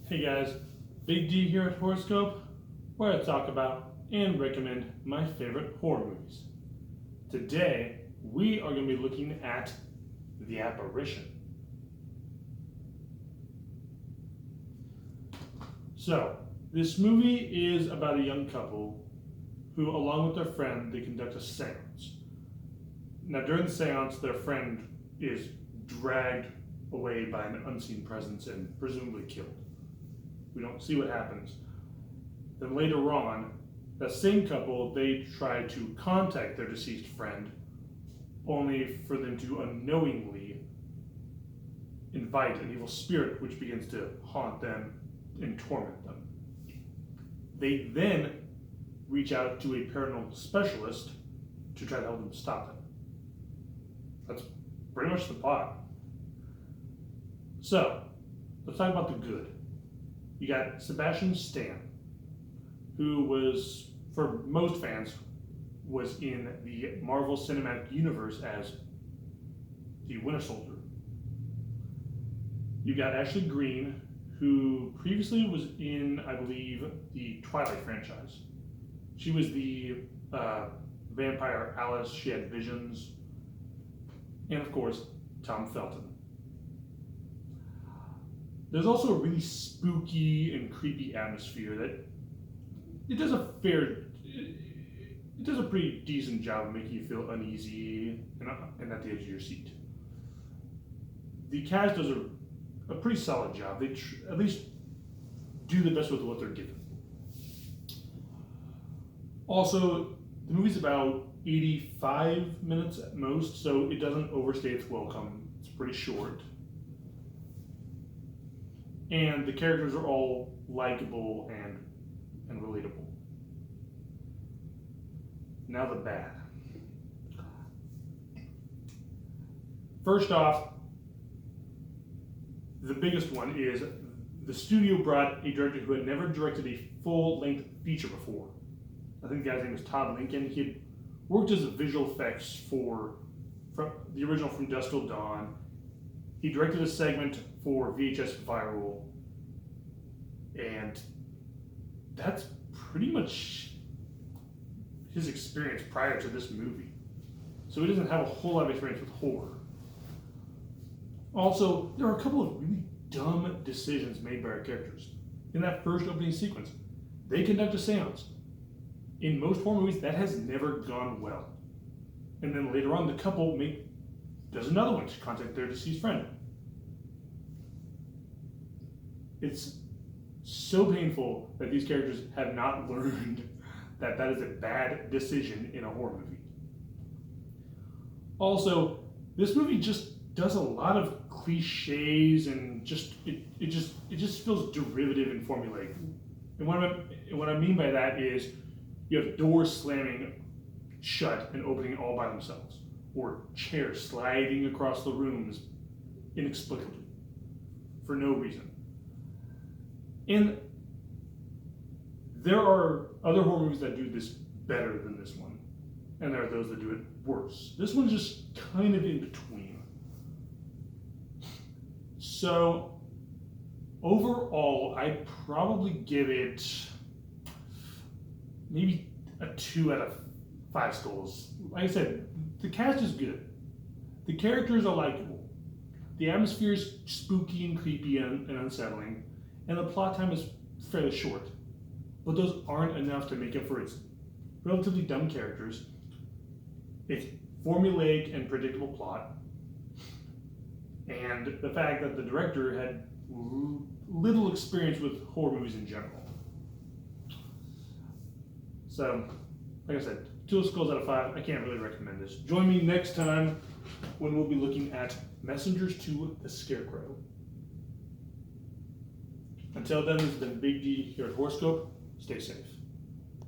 Hey guys, Big D here at Horoscope, where I talk about and recommend my favorite horror movies. Today, we are going to be looking at The Apparition. So, this movie is about a young couple who, along with their friend, they conduct a seance. Now, during the seance, their friend is dragged away by an unseen presence and presumably killed. We don't see what happens. Then later on, that same couple, they try to contact their deceased friend, only for them to unknowingly invite an evil spirit which begins to haunt them and torment them. They then reach out to a paranormal specialist to try to help them stop it. That's pretty much the plot. So, let's talk about the good. You got Sebastian Stan, who was, for most fans, was in the Marvel Cinematic Universe as the Winter Soldier. You got Ashley Greene, who previously was in, I believe, the Twilight franchise. She was the vampire Alice. She had visions. And of course, Tom Felton. There's also a really spooky and creepy atmosphere that it does a pretty decent job of making you feel uneasy and at the edge of your seat. The cast does a pretty solid job. They at least do the best with what they're given. Also, the movie's about 85 minutes at most, so it doesn't overstay its welcome. It's pretty short. And the characters are all likable and relatable. Now the bad. First off, the biggest one is the studio brought a director who had never directed a full-length feature before. I think the guy's name was Todd Lincoln. He had worked as a visual effects for the original From Dusk Till Dawn. He directed a segment for VHS Viral, and that's pretty much his experience prior to this movie. So he doesn't have a whole lot of experience with horror. Also, there are a couple of really dumb decisions made by our characters. In that first opening sequence, they conduct a seance. In most horror movies, that has never gone well. And then later on, the couple does another one to contact their deceased friend. It's so painful that these characters have not learned that that is a bad decision in a horror movie. Also, this movie just does a lot of cliches and it just feels derivative and formulaic. And what I mean by that is you have doors slamming shut and opening all by themselves, or chairs sliding across the rooms inexplicably for no reason. And there are other horror movies that do this better than this one, and there are those that do it worse. This one's just kind of in between. So, overall, I'd probably give it maybe a 2 out of 5 skulls. Like I said, the cast is good. The characters are likable. The atmosphere is spooky and creepy and unsettling. And the plot time is fairly short. But those aren't enough to make up for its relatively dumb characters, its formulaic and predictable plot, and the fact that the director had little experience with horror movies in general. So, like I said, 2 skulls out of 5. I can't really recommend this. Join me next time when we'll be looking at Messengers to the Scarecrow. Until then, this has been Big D here at Horoscope. Stay safe.